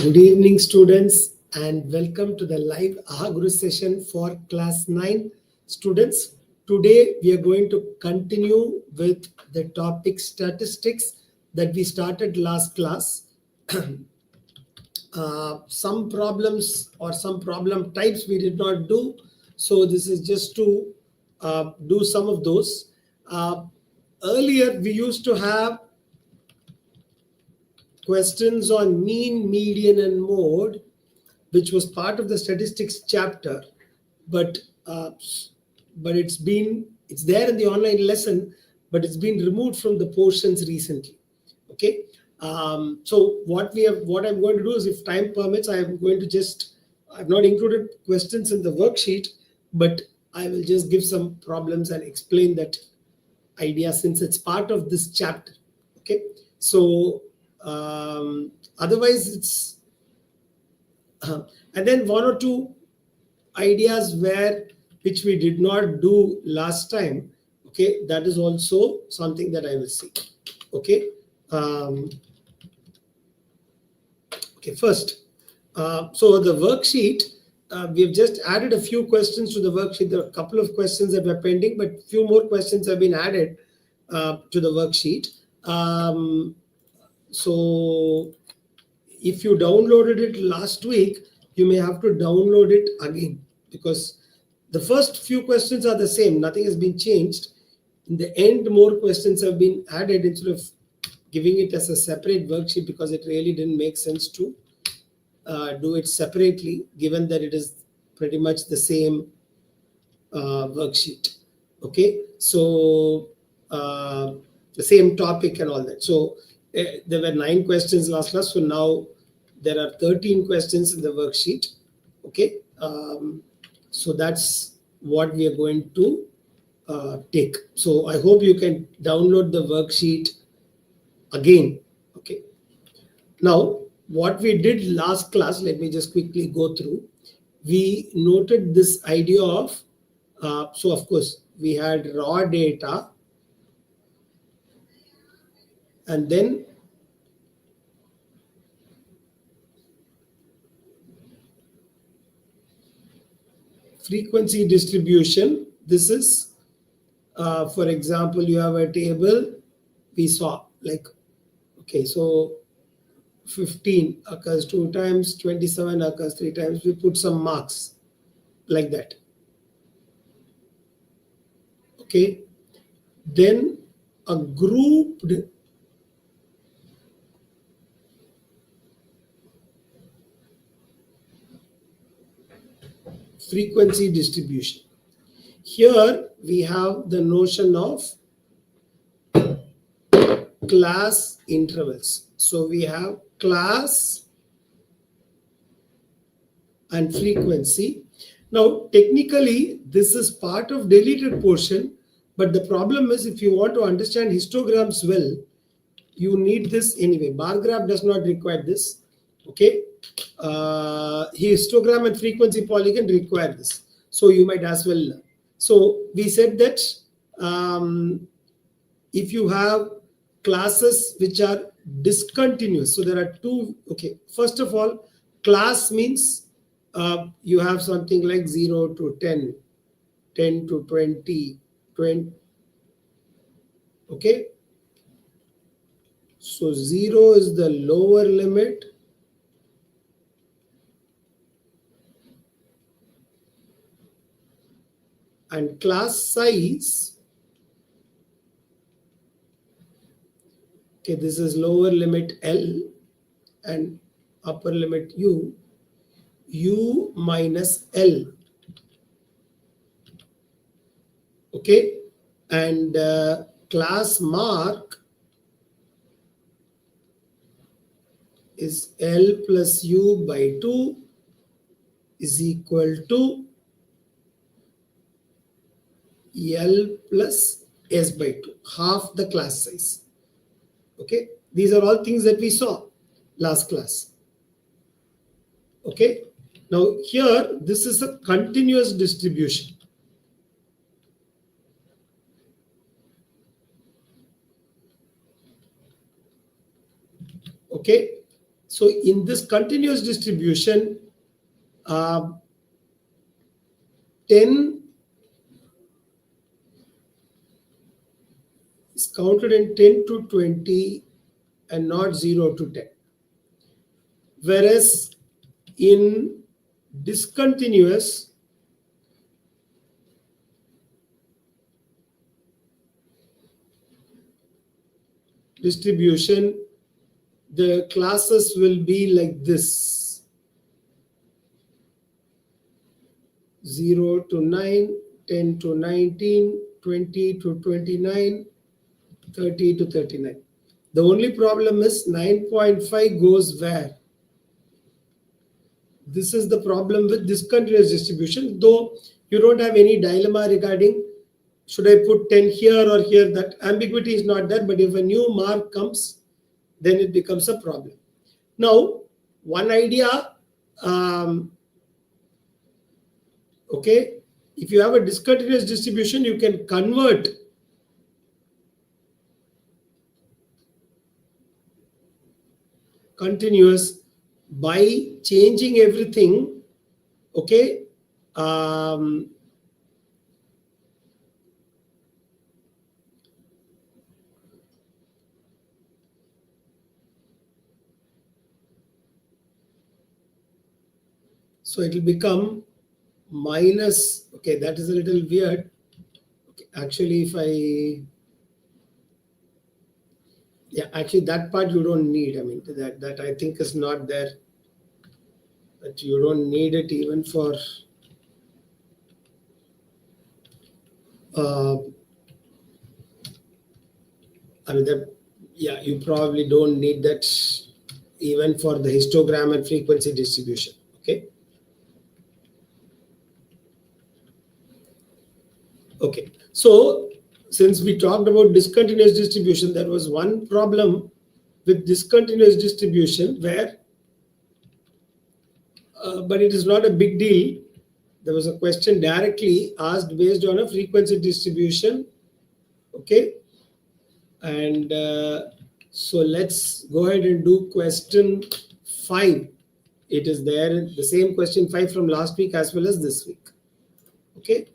Good evening, students, and welcome to the live Aha session for class 9 students. Today, we are going to continue with the topic statistics that we started last class. Some problems or some problem types we did not do. So this is just to do some of those. Earlier, we used to have questions on mean, median, and mode, which was part of the statistics chapter, but it's there in the online lesson, but it's been removed from the portions recently. Okay. So what I'm going to do is, if time permits, I've not included questions in the worksheet, but I will just give some problems and explain that idea since it's part of this chapter. Okay. So otherwise it's and then one or two ideas which we did not do last time. Okay, that is also something that I will see. Okay. Okay, first, so the worksheet, we've just added a few questions to the worksheet. There are a couple of questions that were pending, but few more questions have been added to the worksheet. So if you downloaded it last week, you may have to download it again, because the first few questions are the same. Nothing has been changed. In the end, more questions have been added instead of giving it as a separate worksheet, because it really didn't make sense to do it separately, given that it is pretty much the same worksheet. Okay, so the same topic and all that. So there were 9 questions last class, so now there are 13 questions in the worksheet. Okay, so that's what we are going to take. So I hope you can download the worksheet again. Okay, now what we did last class, let me just quickly go through. We noted this idea of so of course we had raw data, and then frequency distribution. This is for example, you have a table. We saw, like, okay, so 15 occurs 2 times, 27 occurs 3 times. We put some marks like that. Okay, then a grouped frequency distribution. Here we have the notion of class intervals. So we have class and frequency. Now technically this is part of deleted portion, but the problem is, if you want to understand histograms well, you need this anyway. Bar graph does not require this. Okay, histogram and frequency polygon require this, so you might as well learn. So we said that if you have classes which are discontinuous, so there are two. Okay, first of all, class means you have something like 0 to 10, 10 to 20, 20. Okay, so 0 is the lower limit, and class size, okay, this is lower limit L and upper limit U minus L. Okay, and class mark is L plus U by 2 is equal to L plus S by 2, half the class size. Okay, these are all things that we saw last class. Okay, now here this is a continuous distribution. Okay, So in this continuous distribution, 10 is counted in 10 to 20 and not 0 to 10. Whereas in discontinuous, distribution, the classes will be like this: 0 to 9, 10 to 19, 20 to 29, 30 to 39. The only problem is 9.5 goes where? This is the problem with discontinuous distribution, though you don't have any dilemma regarding should I put 10 here or here. That ambiguity is not there, but if a new mark comes, then it becomes a problem. Now, one idea, okay, if you have a discontinuous distribution, you can convert continuous by changing everything, okay, so it will become minus, okay, that is a little weird. Okay, actually, if I, yeah, actually that part you don't need. I mean, that I think is not there. That you don't need it even for I mean that, yeah, you probably don't need that even for the histogram and frequency distribution. Okay. Okay. So since we talked about discontinuous distribution, there was one problem with discontinuous distribution where, but it is not a big deal. There was a question directly asked based on a frequency distribution. Okay. And so let's go ahead and do question 5. It is there, the same question 5 from last week as well as this week. Okay.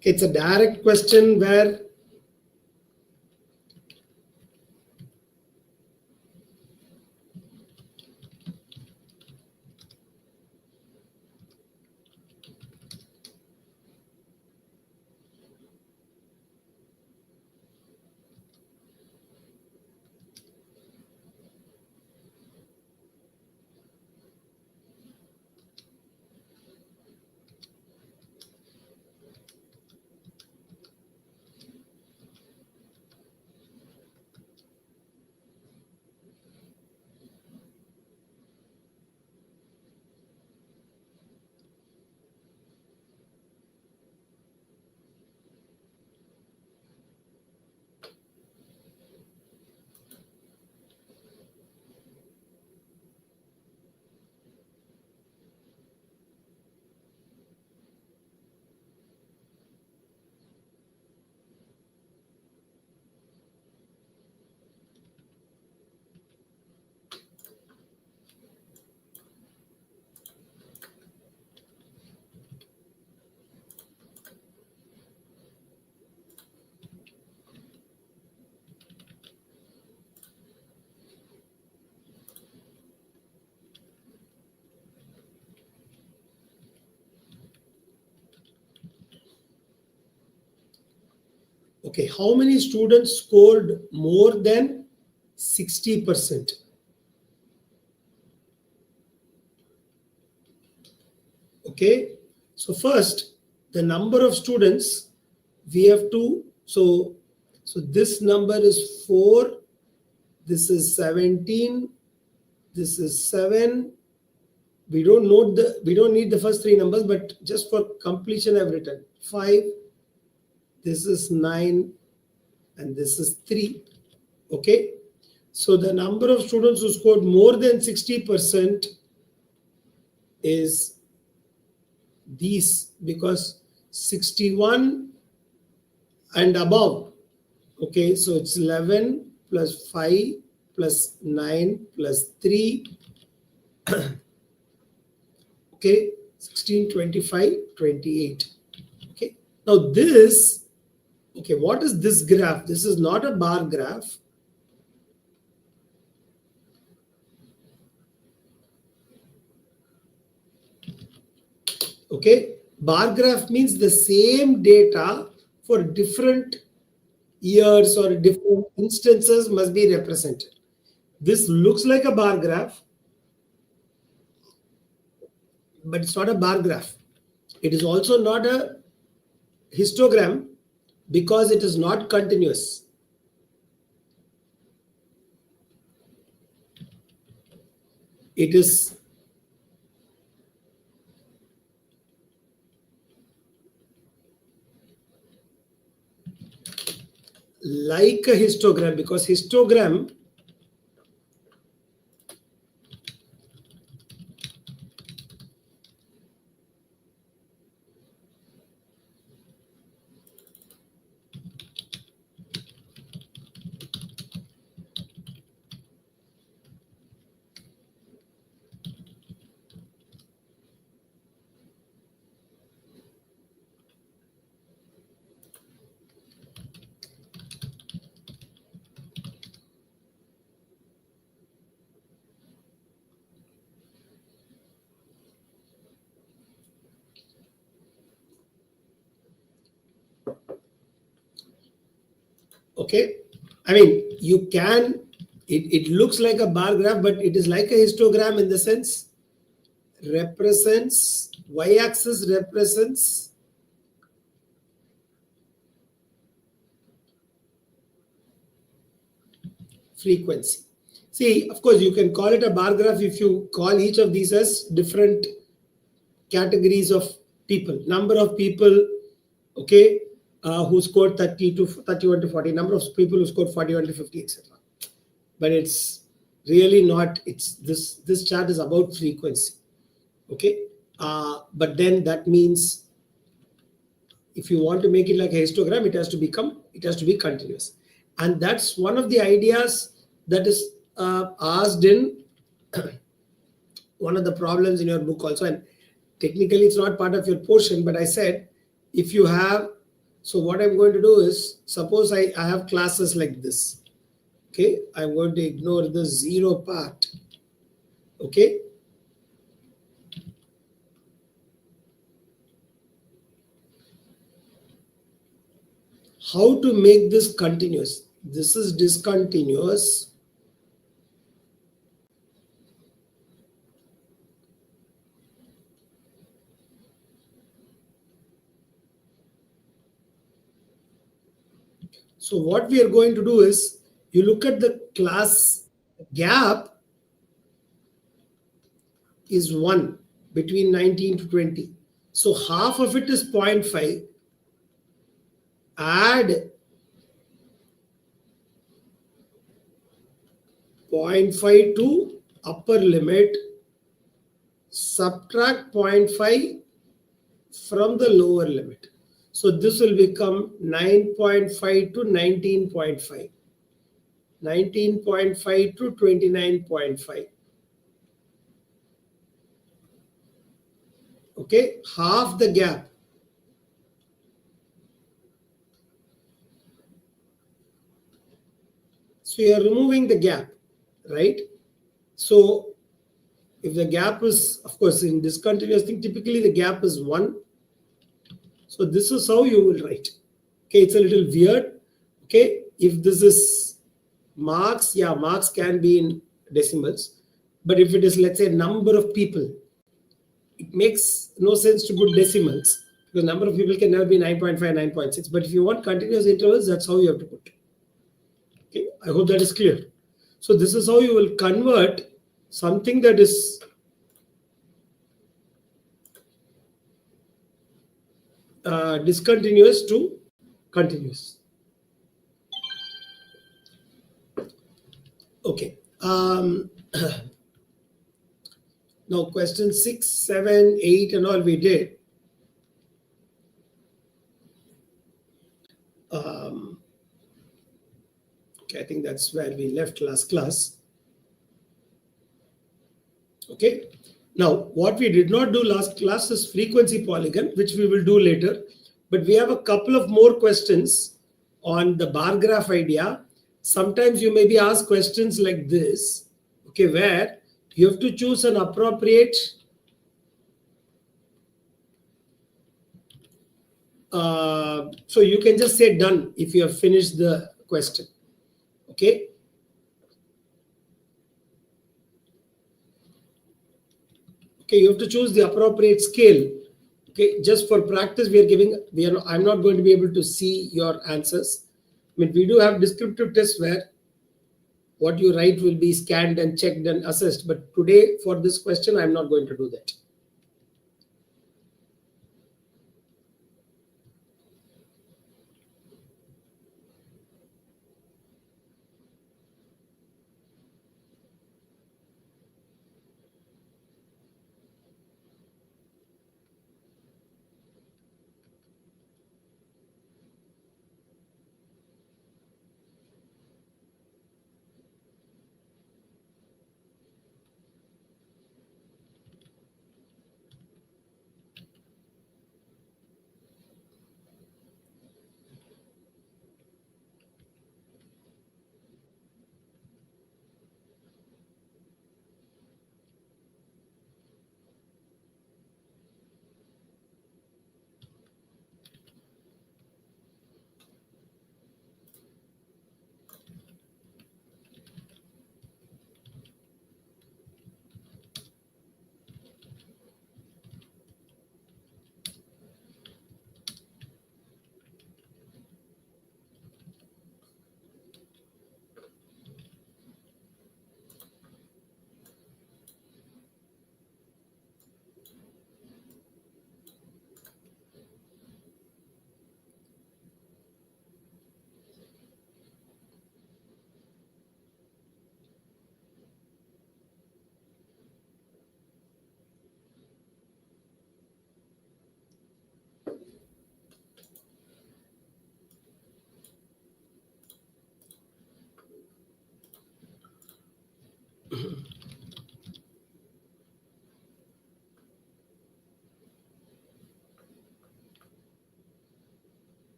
It's a direct question where Okay, how many students scored more than 60%? Okay, so first, the number of students we have to, so this number is 4, this is 17, this is 7. We don't need the first 3 numbers, but just for completion I've written 5, this is 9, and this is 3. Okay, so the number of students who scored more than 60% is these, because 61 and above. Okay, so it's 11 plus 5 plus 9 plus 3. Okay, 16, 25, 28. Okay, now this, okay, what is this graph? This is not a bar graph. Okay, bar graph means the same data for different years or different instances must be represented. This looks like a bar graph, but it's not a bar graph. It is also not a histogram because it is not continuous. It is like a histogram, because histogram okay, I mean, you can, it looks like a bar graph, but it is like a histogram in the sense represents, y-axis represents frequency. See, of course, you can call it a bar graph if you call each of these as different categories of people. Number of people, okay, who scored 30 to 31 to 40, number of people who scored 41 to 50, etc. But it's really not, it's this chart is about frequency. Okay, but then that means if you want to make it like a histogram, it has to be continuous. And that's one of the ideas that is asked in one of the problems in your book also. And technically it's not part of your portion, but I said if you have, so what I'm going to do is, suppose I have classes like this. Okay, I'm going to ignore the 0 part. Okay, how to make this continuous? This is discontinuous. So what we are going to do is, you look at the class gap is 1 between 19 to 20. So half of it is 0.5. Add 0.5 to upper limit, subtract 0.5 from the lower limit. So this will become 9.5 to 19.5, 19.5 to 29.5. Okay, half the gap. So you are removing the gap, right? So if the gap is, of course, in discontinuous thing, typically the gap is 1. So this is how you will write. Okay, it's a little weird, Okay, if this is marks, yeah, marks can be in decimals. But if it is, let's say, number of people, it makes no sense to put decimals because number of people can never be 9.5, 9.6. But if you want continuous intervals, that's how you have to put. Okay, I hope that is clear. So this is how you will convert something that is discontinuous to continuous. Okay. Now question 6, 7, 8 and all we did. Okay, I think that's where we left last class. Okay. Now, what we did not do last class is frequency polygon, which we will do later. But we have a couple of more questions on the bar graph idea. Sometimes you may be asked questions like this, okay, where you have to choose an appropriate so you can just say done if you have finished the question. Okay. Okay, you have to choose the appropriate scale. Okay, just for practice, I'm not going to be able to see your answers. I mean, we do have descriptive tests where what you write will be scanned and checked and assessed. But today, for this question, I'm not going to do that.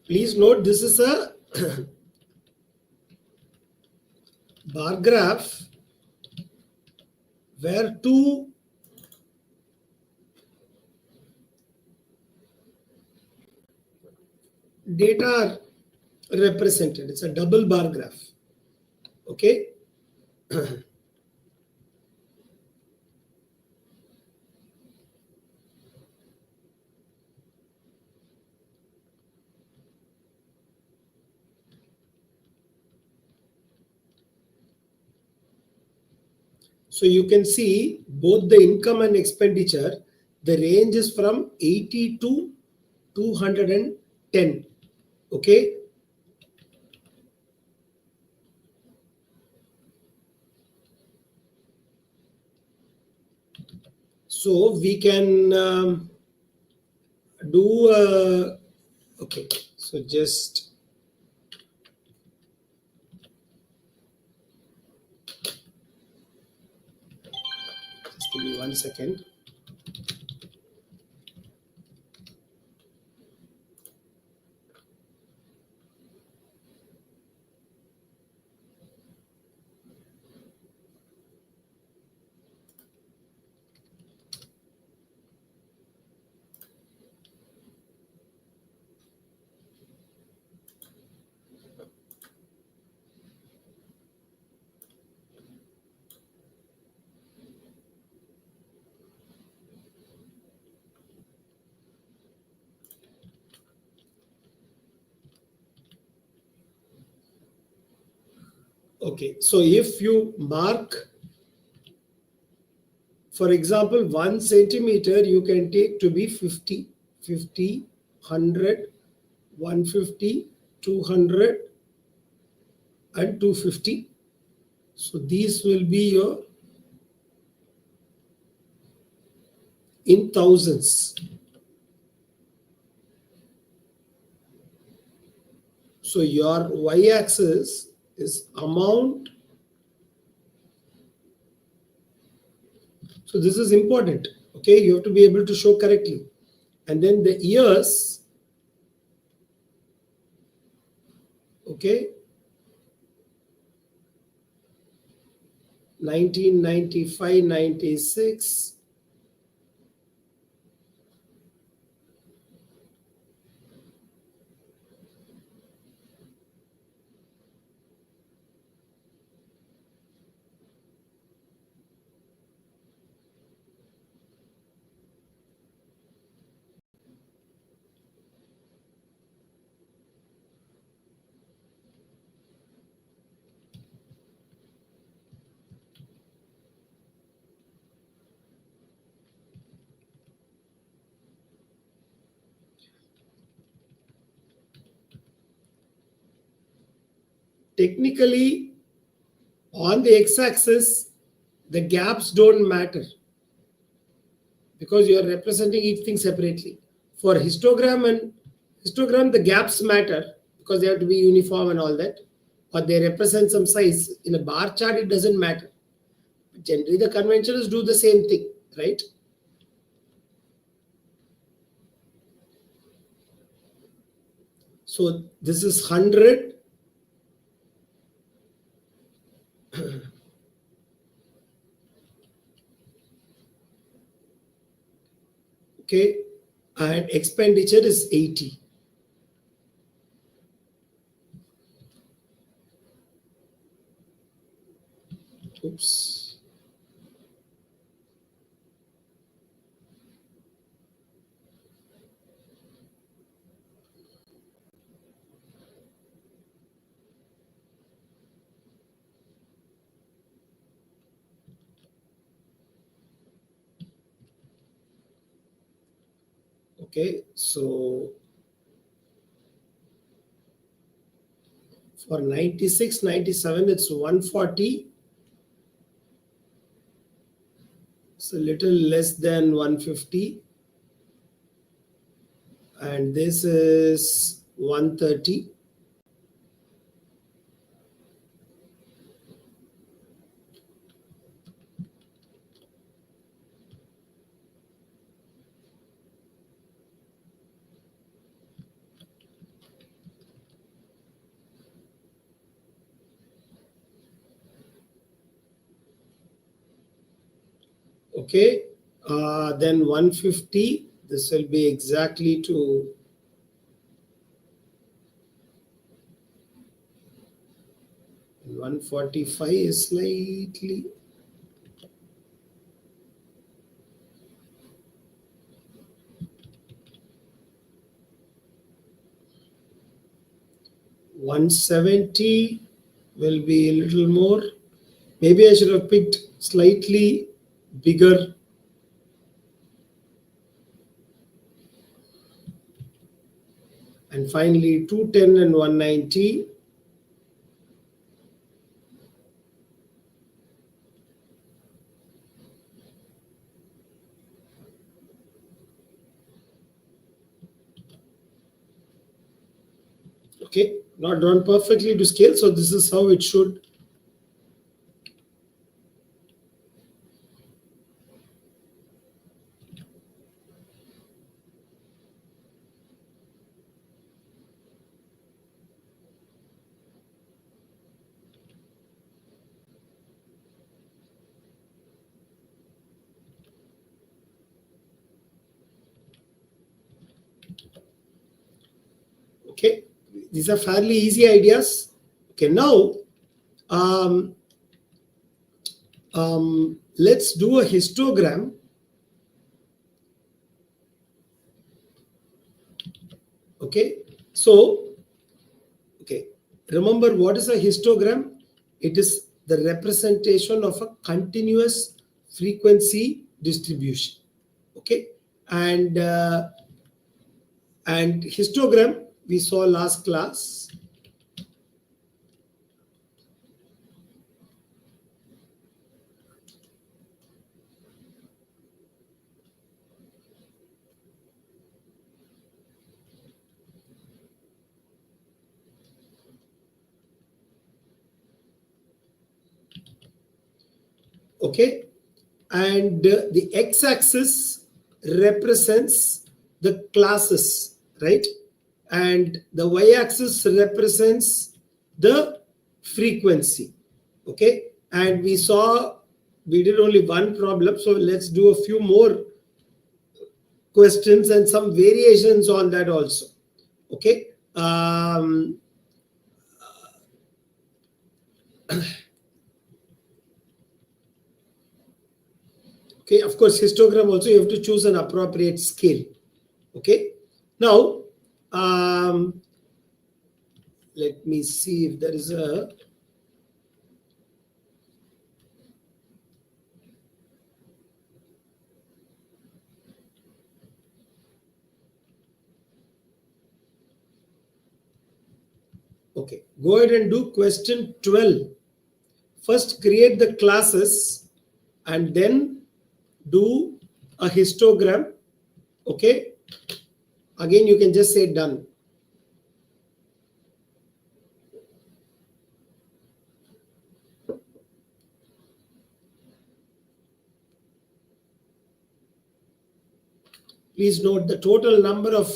Please note this is a bar graph where two data are represented. It's a double bar graph. Okay. So you can see both the income and expenditure, the range is from 80 to 210. Okay. So we can do, okay. So just give me 1 second. Okay, so if you mark, for example, 1 centimeter, you can take to be 50, 50, 100, 150, 200, and 250. So these will be your in thousands. So your y-axis is amount. So this is important. Okay, you have to be able to show correctly. And then the years, okay, 1995, 96. Technically, on the x-axis, the gaps don't matter because you are representing each thing separately. For histogram, the gaps matter because they have to be uniform and all that, or they represent some size. In a bar chart, it doesn't matter. Generally, the conventionals do the same thing, right? So this is 100. Okay, and expenditure is 80. Oops. Okay, so for 96, 97, it's 140. It's a little less than 150. And this is 130. Okay, then 150. This will be exactly to 145 is slightly. $170 will be a little more. Maybe I should have picked slightly bigger. And finally, 210 and 190. Okay, not drawn perfectly to scale. So this is how it should. Okay, these are fairly easy ideas. Okay, now let's do a histogram. Okay, so okay, remember what is a histogram? It is the representation of a continuous frequency distribution. Okay, and histogram we saw last class. Okay, and the x-axis represents the classes, right? And the y-axis represents the frequency. Okay, and we saw we did only one problem, so let's do a few more questions and some variations on that also. Okay, okay, of course, histogram also you have to choose an appropriate scale. Okay, now let me see if there is a okay, go ahead and do question 12. First create the classes and then do a histogram. Okay, again you can just say done. Please note the total number of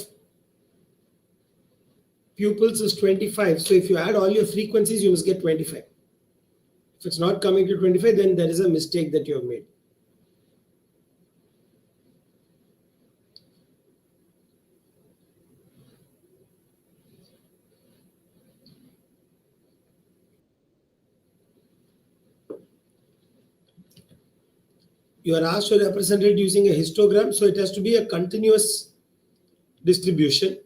pupils is 25. So if you add all your frequencies, you must get 25. If it's not coming to 25, then there is a mistake that you have made. You are asked to represent it using a histogram, so it has to be a continuous distribution.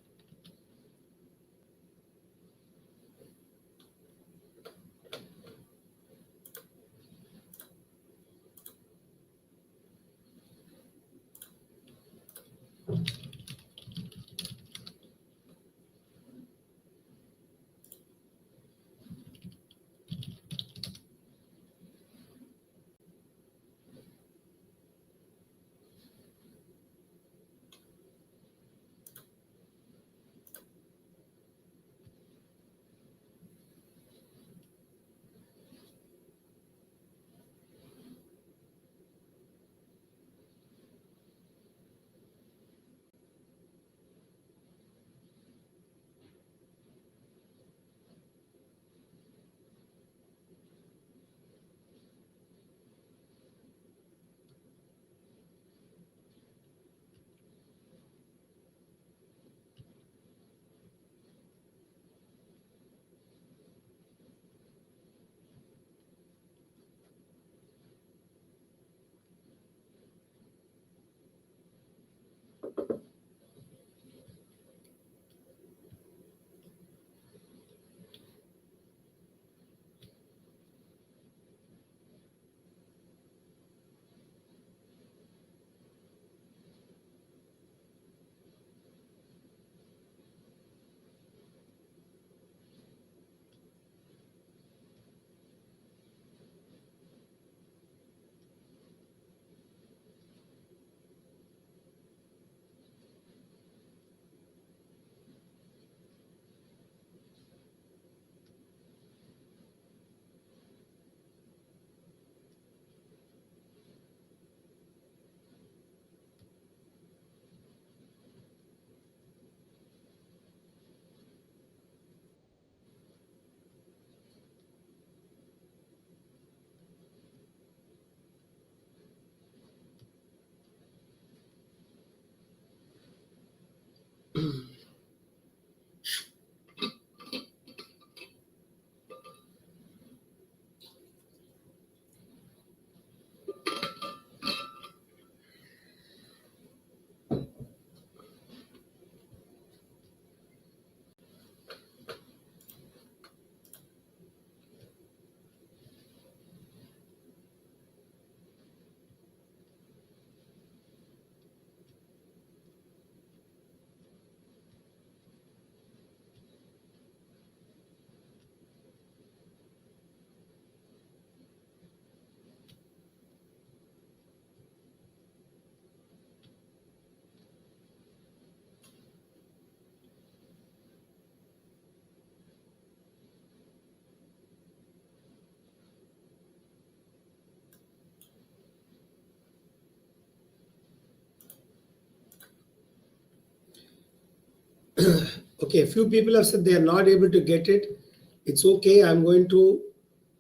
Okay, a few people have said they are not able to get it. It's okay. I'm going to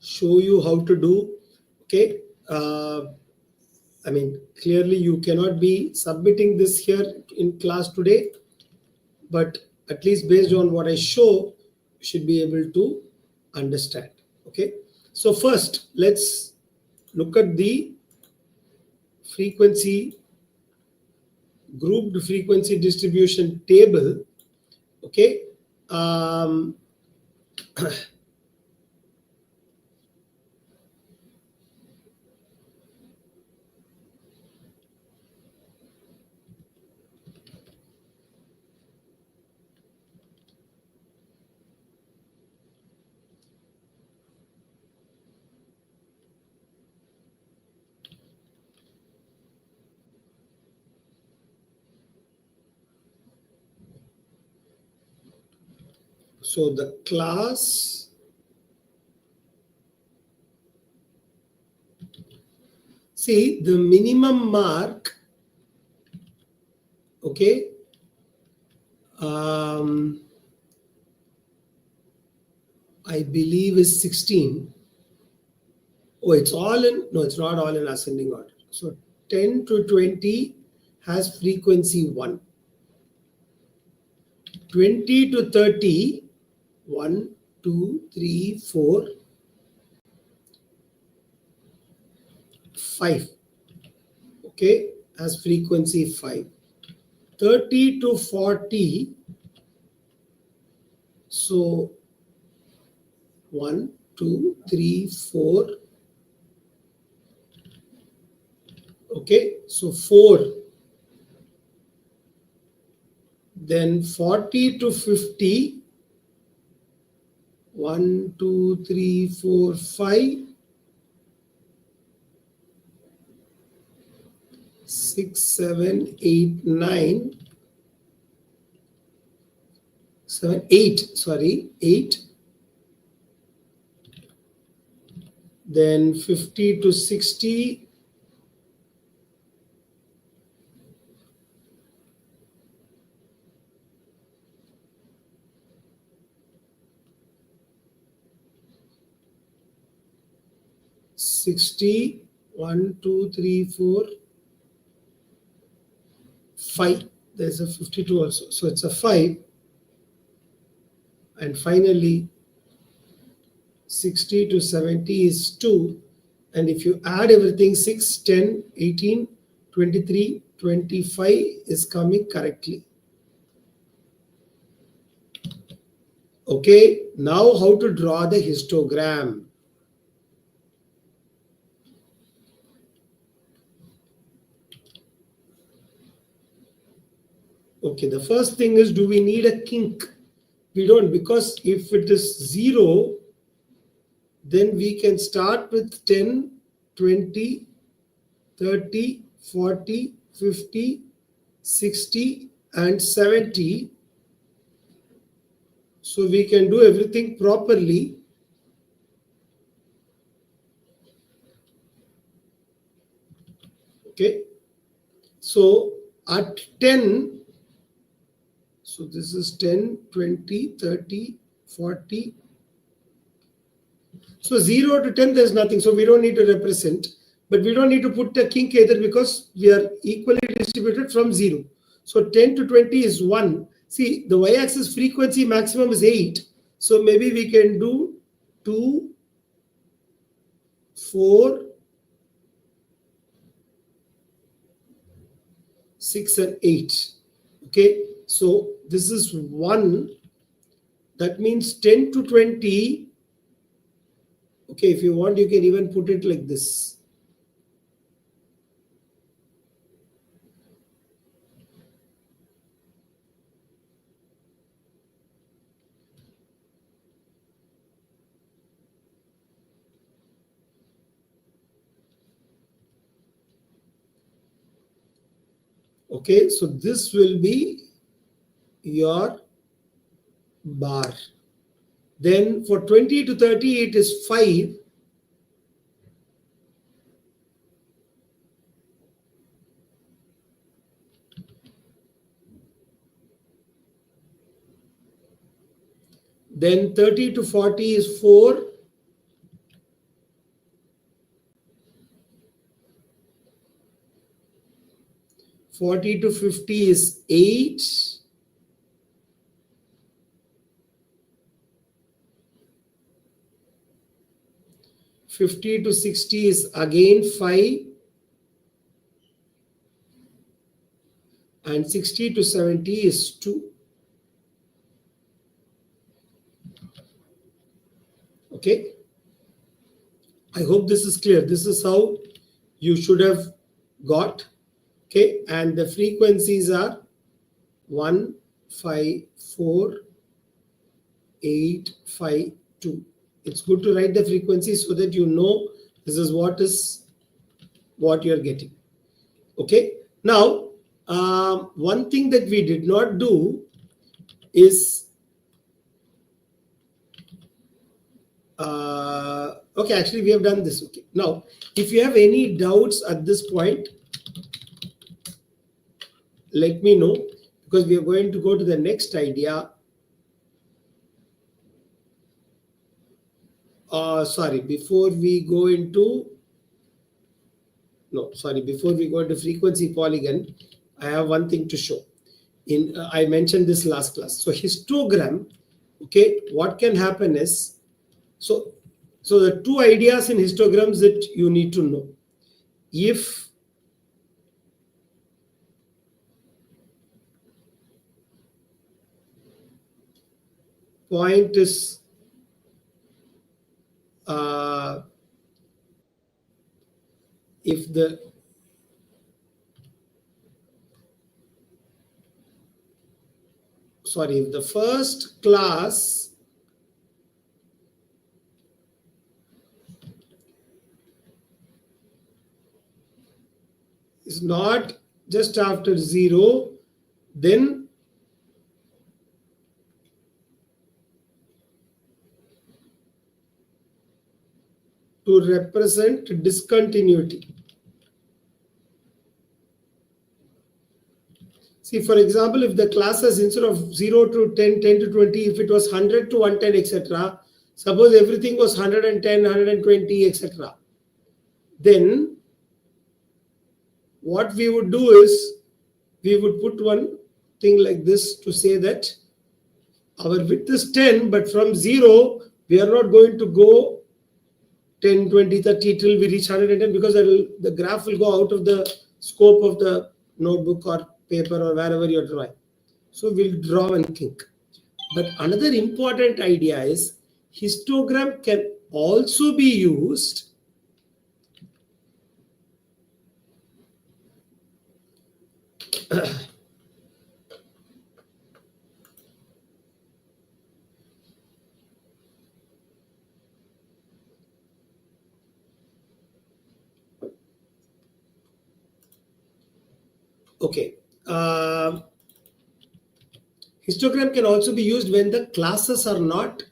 show you how to do. Okay. I mean, clearly you cannot be submitting this here in class today, but at least based on what I show, you should be able to understand. Okay. So first, let's look at the frequency, grouped frequency distribution table. Okay. Um, so the class, see the minimum mark, okay, I believe is 16. Oh, it's all in, no, it's not all in ascending order. So 10 to 20 has frequency 1. 20 to 30, 1, 2, 3, 4, 5. Okay, has frequency 5. 30 to 40, so 1, 2, 3, 4. Okay, so 4. Then 40 to 50, 1, 2, 3, 4, 5, 6, 7, 8, 9, 7, 8, sorry, 8. Then 50 to 60, 60, 1, 2, 3, 4, 5. There's a 52 also. So it's a 5. And finally, 60 to 70 is 2. And if you add everything, 6, 10, 18, 23, 25 is coming correctly. Okay, now how to draw the histogram. Okay, the first thing is, do we need a kink? We don't, because if it is 0, then we can start with 10, 20, 30, 40, 50, 60, and 70. So we can do everything properly. Okay. So at 10, so this is 10, 20, 30, 40. So 0 to 10, there's nothing. So we don't need to represent. But we don't need to put a kink either, because we are equally distributed from 0. So 10 to 20 is 1. See, the y-axis frequency maximum is 8. So maybe we can do 2, 4, 6, and 8. Okay, so this is 1. That means 10 to 20. Okay, if you want, you can even put it like this. Okay, so this will be your bar. Then for 20 to 30, it is 5. Then 30 to 40 is 4. 40 to 50 is 8. 50 to 60 is again 5. And 60 to 70 is 2. Okay. I hope this is clear. This is how you should have got. Okay. And the frequencies are 1, 5, 4, 8, 5, 2. It's good to write the frequency so that you know this is what you're getting. Okay. Now, one thing that we did not do is okay, actually we have done this. Okay. Now, if you have any doubts at this point, let me know, because we are going to go to the next idea. Before we go into frequency polygon, I have one thing to show. I mentioned this last class. So histogram, okay, what can happen is, so the two ideas in histograms that you need to know. If point is if the first class is not just after 0, then to represent discontinuity. See, for example, if the classes instead of 0 to 10, 10 to 20, if it was 100 to 110, etc., suppose everything was 110, 120, etc., then what we would do is we would put one thing like this to say that our width is 10, but from 0, we are not going to go 10, 20, 30 till we reach 110, because the graph will go out of the scope of the notebook or paper or wherever you're drawing. So we'll draw and think. But another important idea is histogram can also be used okay. Histogram can also be used when the classes are not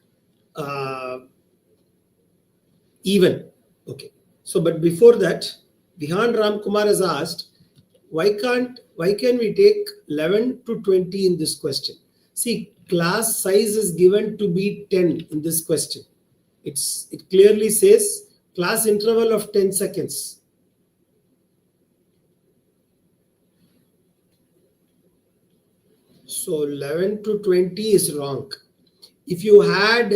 even. Okay. So, but before that, Vihan Ramkumar has asked, why can we take 11 to 20 in this question? See, class size is given to be 10 in this question. It clearly says class interval of 10 seconds. So 11 to 20 is wrong. If you had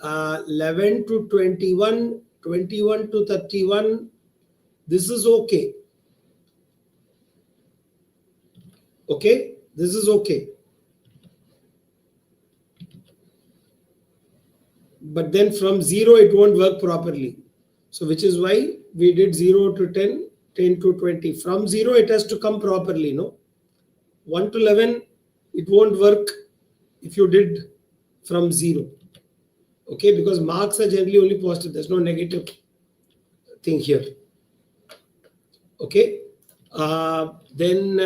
11 to 21, 21 to 31, this is okay. Okay, this is okay. But then from 0, it won't work properly. So which is why we did 0 to 10, 10 to 20. From 0, it has to come properly, no? 1 to 11, it won't work if you did from 0. Okay, because marks are generally only positive. There's no negative thing here. Okay. Then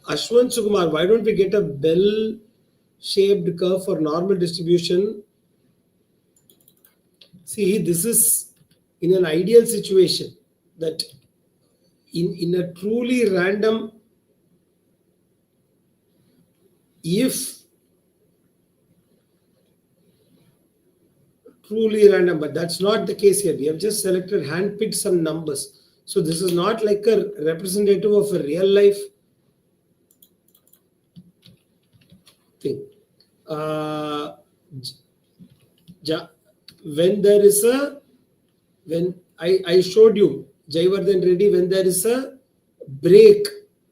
Ashwant Sukumar, why don't we get a bell-shaped curve for normal distribution? See, this is in an ideal situation, that in a truly random, if truly random, but that's not the case here. We have just selected, handpicked some numbers. So this is not like a representative of a real life thing. When there is a, when I showed you Jayavardhan Reddy, when there is a break,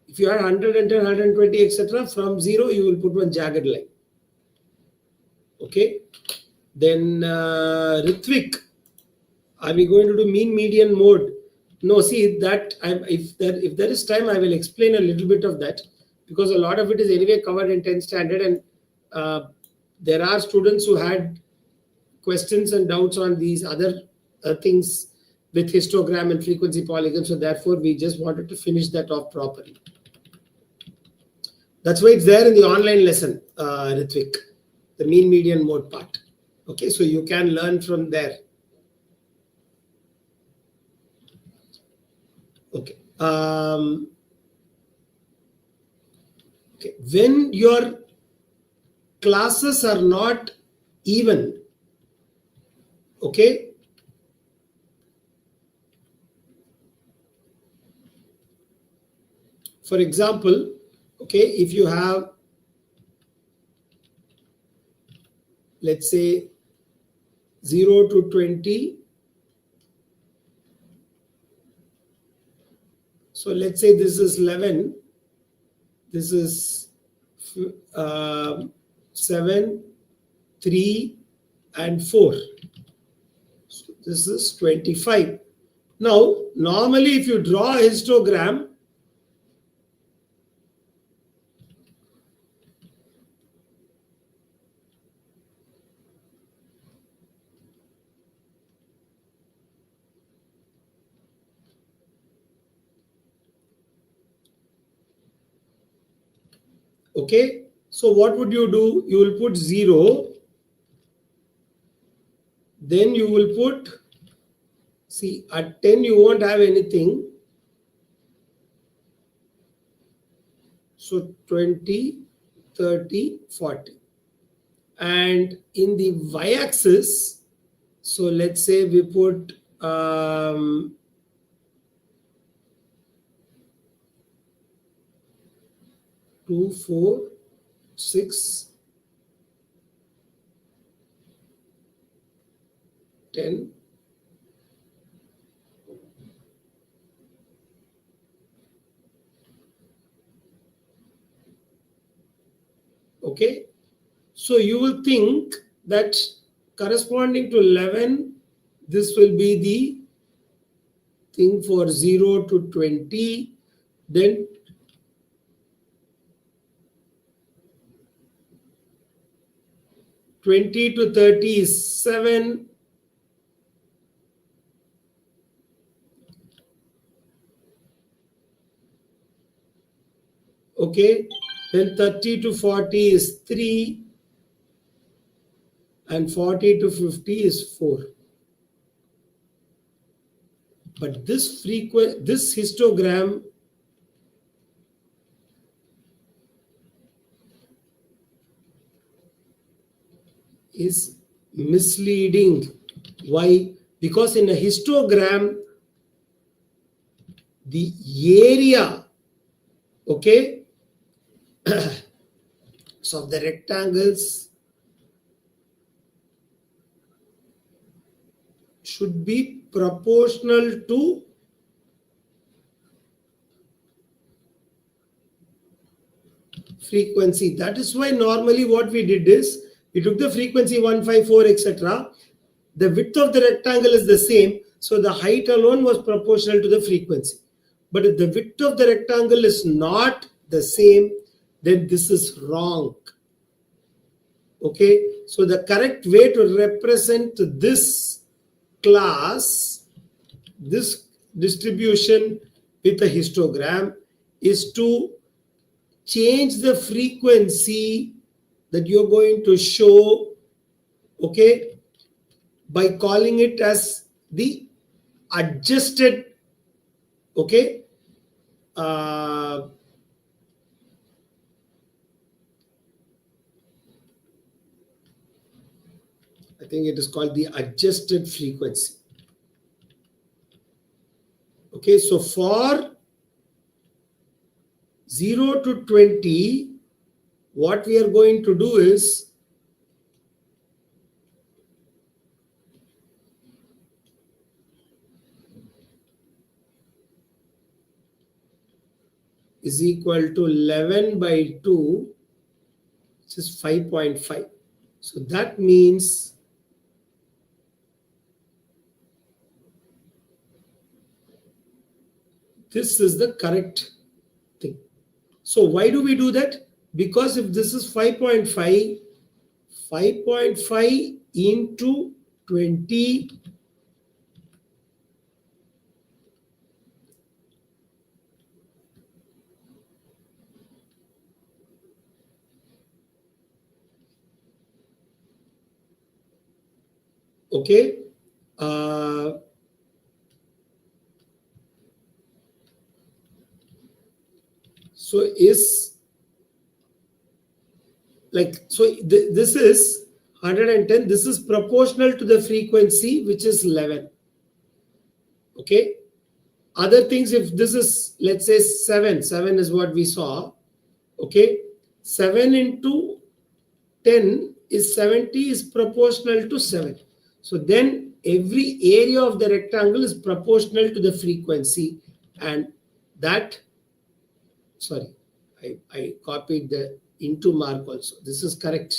if you had 110, 120, etc., from 0, you will put one jagged line. Okay. Then Ritvik, are we going to do mean median mode? No, see that if there is time, I will explain a little bit of that, because a lot of it is anyway covered in 10th standard, and there are students who had questions and doubts on these other things with histogram and frequency polygon. So therefore, we just wanted to finish that off properly. That's why it's there in the online lesson, Ritvik, the mean median mode part. Okay, so you can learn from there. Okay. Okay. When your classes are not even, okay, for example, okay, if you have, let's say 0 to 20, so let's say this is 11, this is 7, 3, and 4. So this is 25. Now, normally if you draw a histogram, okay, so what would you do? You will put 0, then you will put, see, at 10 you won't have anything, so 20, 30, 40. And in the y-axis, so let's say we put 2, 4, 6, 10, okay. So you will think that corresponding to 11, this will be the thing for 0 to 20, then 20 to 30 is 7, okay, then 30 to 40 is 3, and 40 to 50 is 4. But this histogram is misleading. Why? Because in a histogram, the area, okay, so the rectangles should be proportional to frequency. That is why normally what we did is, we took the frequency 154, etc. The width of the rectangle is the same, so the height alone was proportional to the frequency. But if the width of the rectangle is not the same, then this is wrong. Okay, so the correct way to represent this class, this distribution with a histogram, is to change the frequency that you're going to show, okay, by calling it as the adjusted, okay, I think it is called the adjusted frequency. Okay, so for 0 to 20, what we are going to do is equal to 11 by 2, which is 5.5. So that means this is the correct thing. So why do we do that? Because if this is 5.5, 5.5 into 20, okay, so is like, so this is 110, this is proportional to the frequency, which is 11. Okay, other things, if this is, let's say 7 is what we saw. Okay, 7 into 10 is 70, is proportional to 7. So then every area of the rectangle is proportional to the frequency, and that, sorry, I copied the into mark also. This is correct.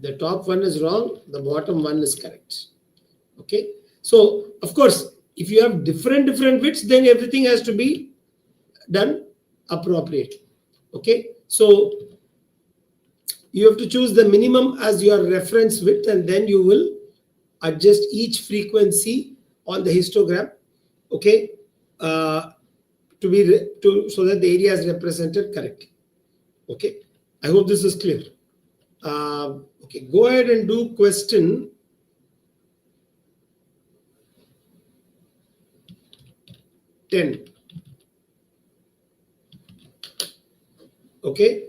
The top one is wrong, the bottom one is correct. Okay, so of course, if you have different widths, then everything has to be done appropriately. Okay, so you have to choose the minimum as your reference width, and then you will adjust each frequency on the histogram, okay, so that the area is represented correctly. Okay, I hope this is clear. Okay, go ahead and do question 10. Okay,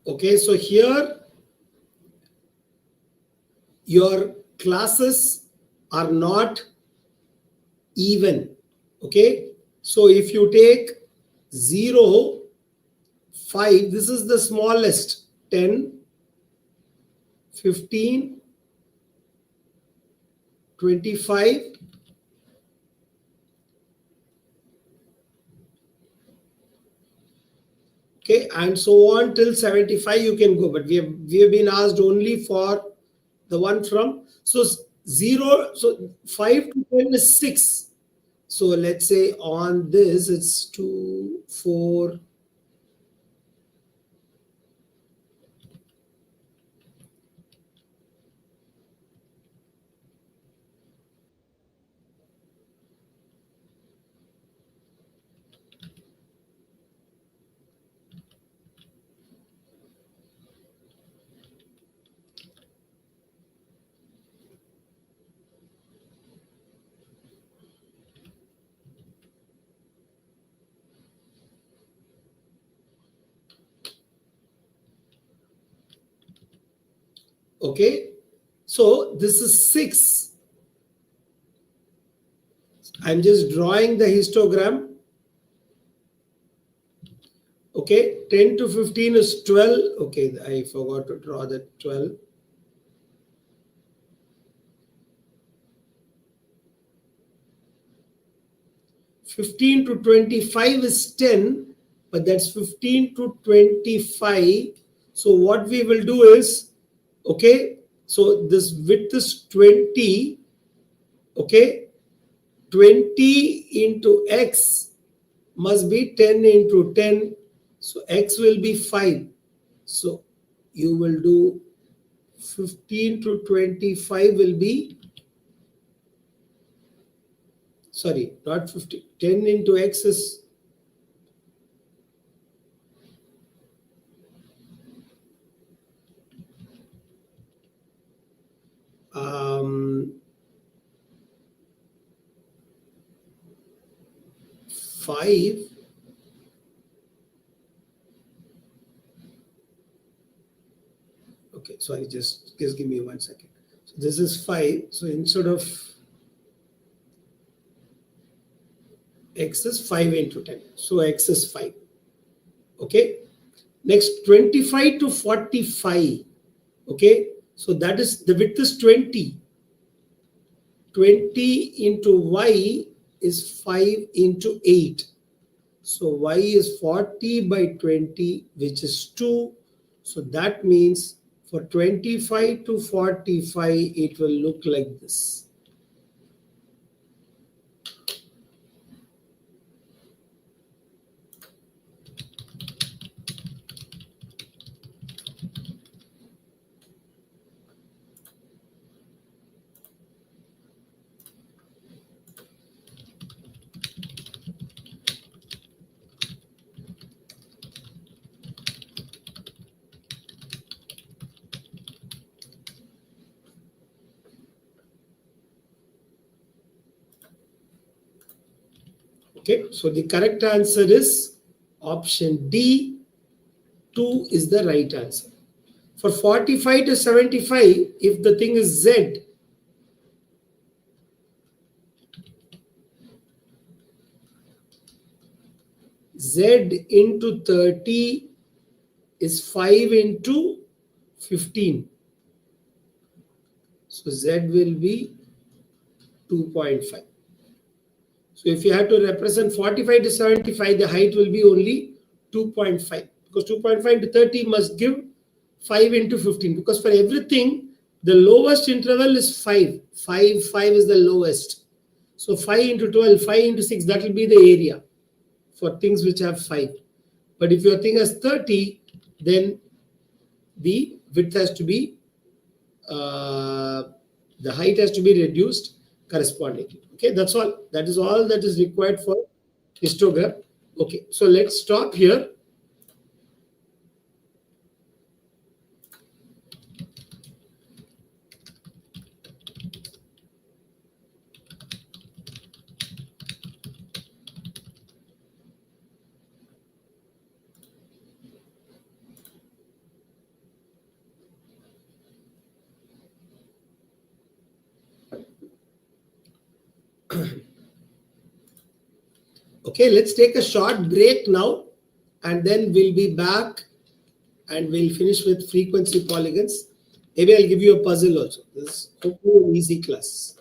Okay, so here your classes are not even. Okay, so if you take 0, 5, this is the smallest, 10, 15, 25, okay, and so on till 75 you can go, but we have been asked only for the one from, so 0, so 5 to 10 is 6. So let's say on this it's 2, 4, okay, so this is 6. I'm just drawing the histogram. Okay, 10 to 15 is 12. Okay, I forgot to draw that 12. 15 to 25 is 10, but that's 15 to 25. So what we will do is, okay, so this width is 20, okay, 20 into x must be 10 into 10, so x will be 5. So you will do 15 to 25 will be, sorry, not 50, 10 into x is 5. Okay, sorry, just give me 1 second. So this is 5. So instead of x is 5 into 10. So x is 5. Okay. Next, 25 to 45. Okay. So that is, the width is 20. 20 into y is 5 into 8. So y is 40 by 20, which is 2. So that means for 25 to 45, it will look like this. Okay, so the correct answer is option D. 2 is the right answer. For 45 to 75, if the thing is Z, Z into 30 is 5 into 15. So Z will be 2.5. So if you have to represent 45 to 75, the height will be only 2.5, because 2.5 into 30 must give 5 into 15, because for everything, the lowest interval is 5. 5 is the lowest. So 5 into 12, 5 into 6, that will be the area for things which have 5. But if your thing has 30, then the width has to be, the height has to be reduced correspondingly. Okay, that's all. That is all that is required for histogram. Okay, so let's stop here. Okay, let's take a short break now, and then we'll be back and we'll finish with frequency polygons. Maybe I'll give you a puzzle also. This is hopefully an easy class.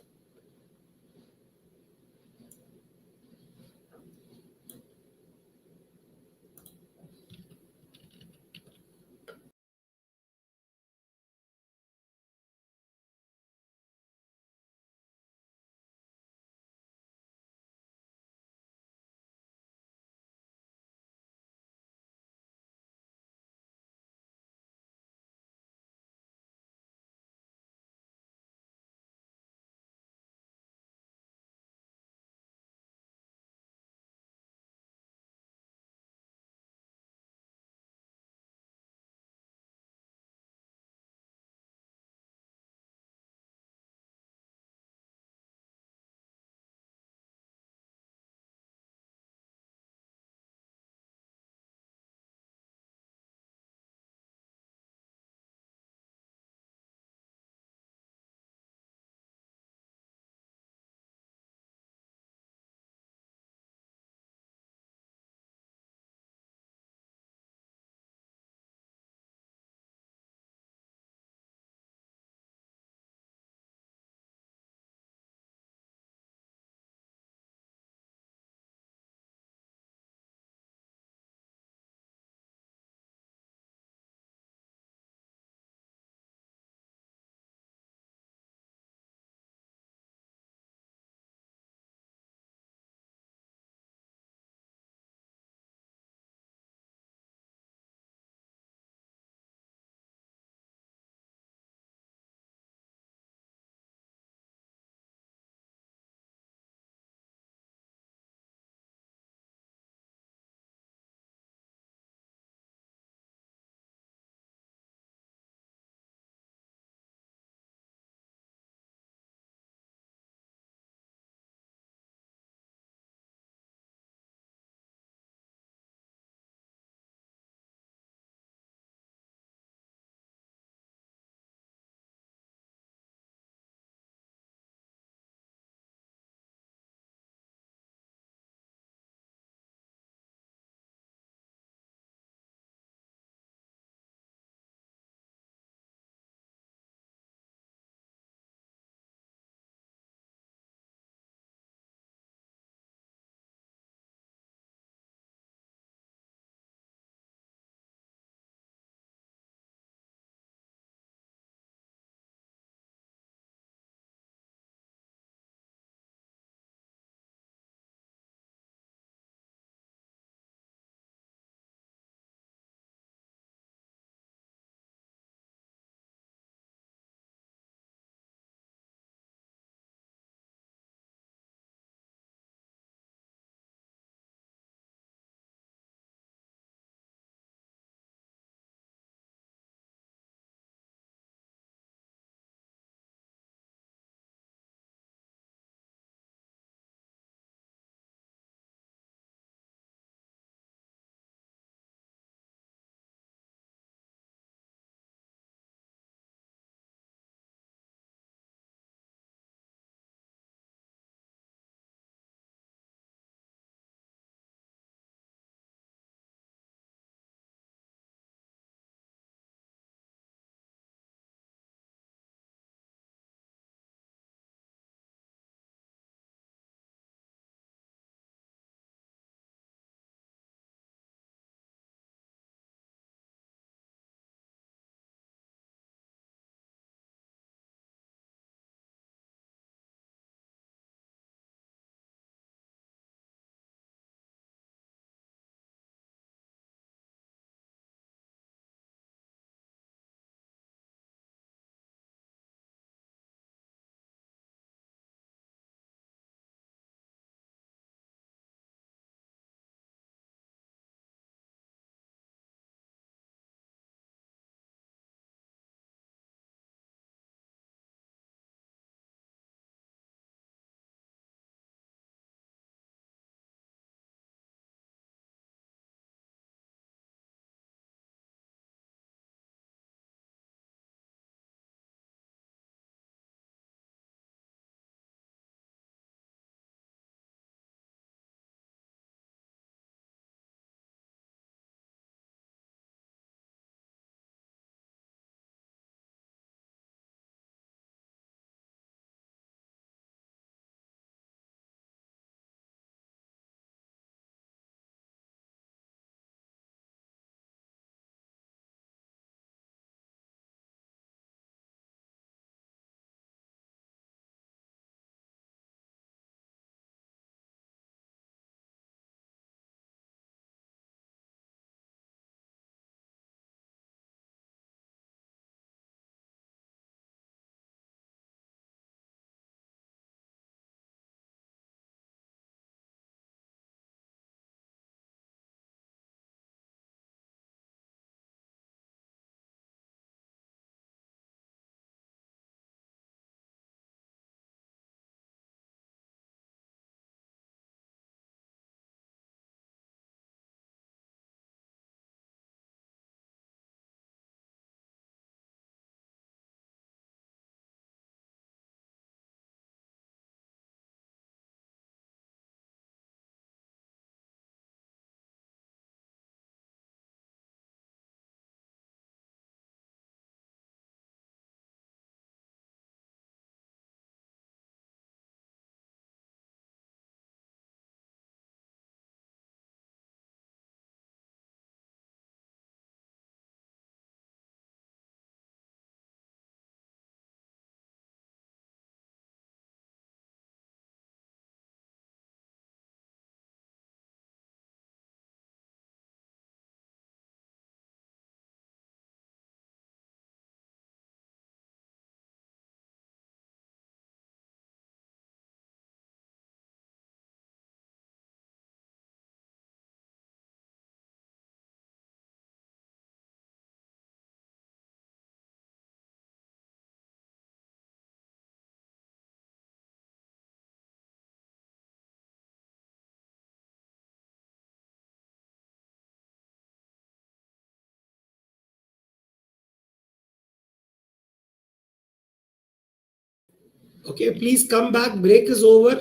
Okay, please come back. Break is over.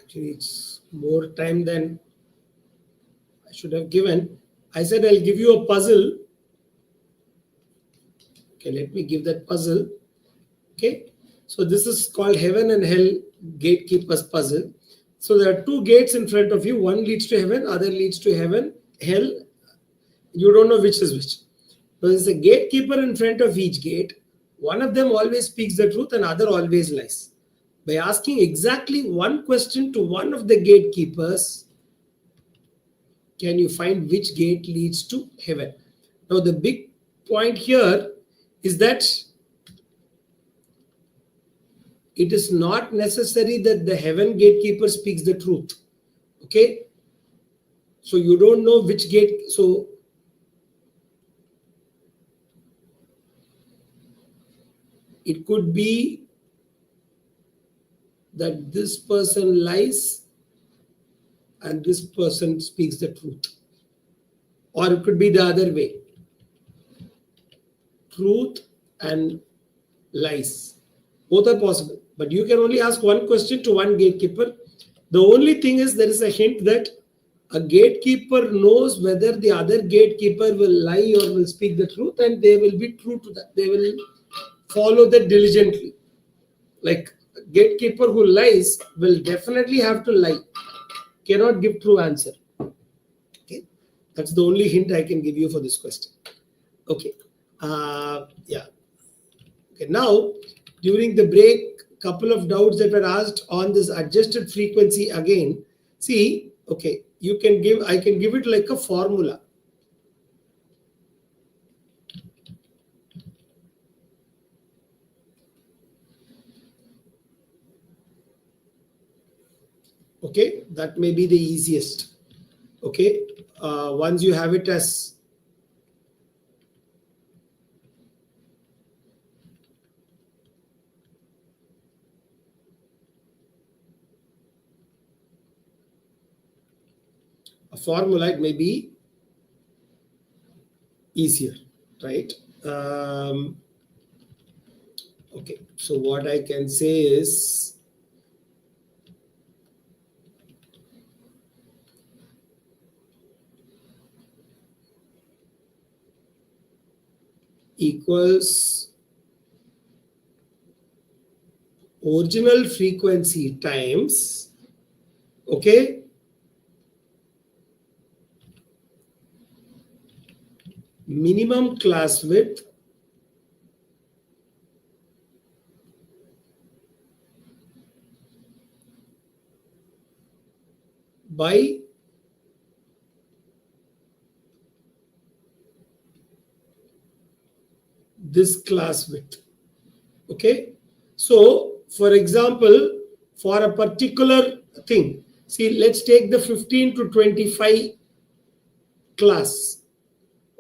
Actually, it's more time than I should have given. I said I'll give you a puzzle. Okay, let me give that puzzle. Okay, so this is called heaven and hell gatekeepers puzzle. So there are two gates in front of you. One leads to heaven, other leads to heaven, hell. You don't know which is which. So there's a gatekeeper in front of each gate. One of them always speaks the truth and other always lies. By asking exactly one question to one of the gatekeepers, can you find which gate leads to heaven? Now the big point here is that it is not necessary that the heaven gatekeeper speaks the truth. Okay? So you don't know which gate. So it could be that this person lies and this person speaks the truth. Or it could be the other way. Truth and lies. Both are possible. But you can only ask one question to one gatekeeper. The only thing is there is a hint that a gatekeeper knows whether the other gatekeeper will lie or will speak the truth, and they will be true to that. They will follow that diligently. Like a gatekeeper who lies will definitely have to lie. Cannot give true answer. Okay, that's the only hint I can give you for this question. Okay, yeah. Okay, now during the break, couple of doubts that were asked on this adjusted frequency again. See, okay, I can give it like a formula. Okay, that may be the easiest. Okay, once you have it as a formula, it may be easier, right? Okay, so what I can say is equals original frequency times, okay, minimum class width by this class width. Okay, so for example, for a particular thing, see, let's take the 15 to 25 class.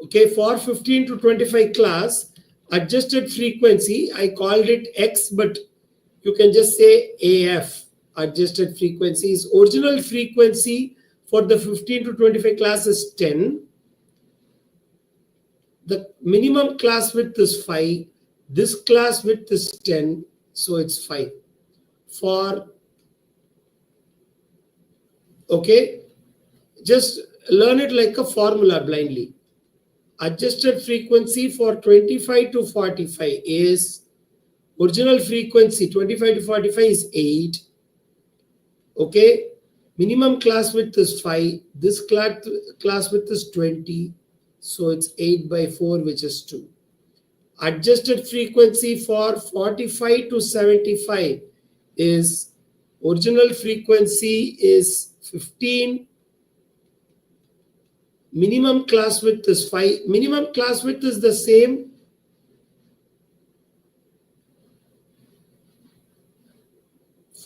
Okay, for 15 to 25 class, adjusted frequency, I called it X, but you can just say AF. Adjusted frequency is original frequency for the 15 to 25 class is 10. The minimum class width is 5. This class width is 10, so it's 5. For, okay, just learn it like a formula blindly. Adjusted frequency for 25 to 45 is original frequency 25 to 45 is 8. Okay, minimum class width is 5. This class width is 20, so it's 8 by 4, which is 2. Adjusted frequency for 45 to 75 is original frequency is 15. Minimum class width is 5. Minimum class width is the same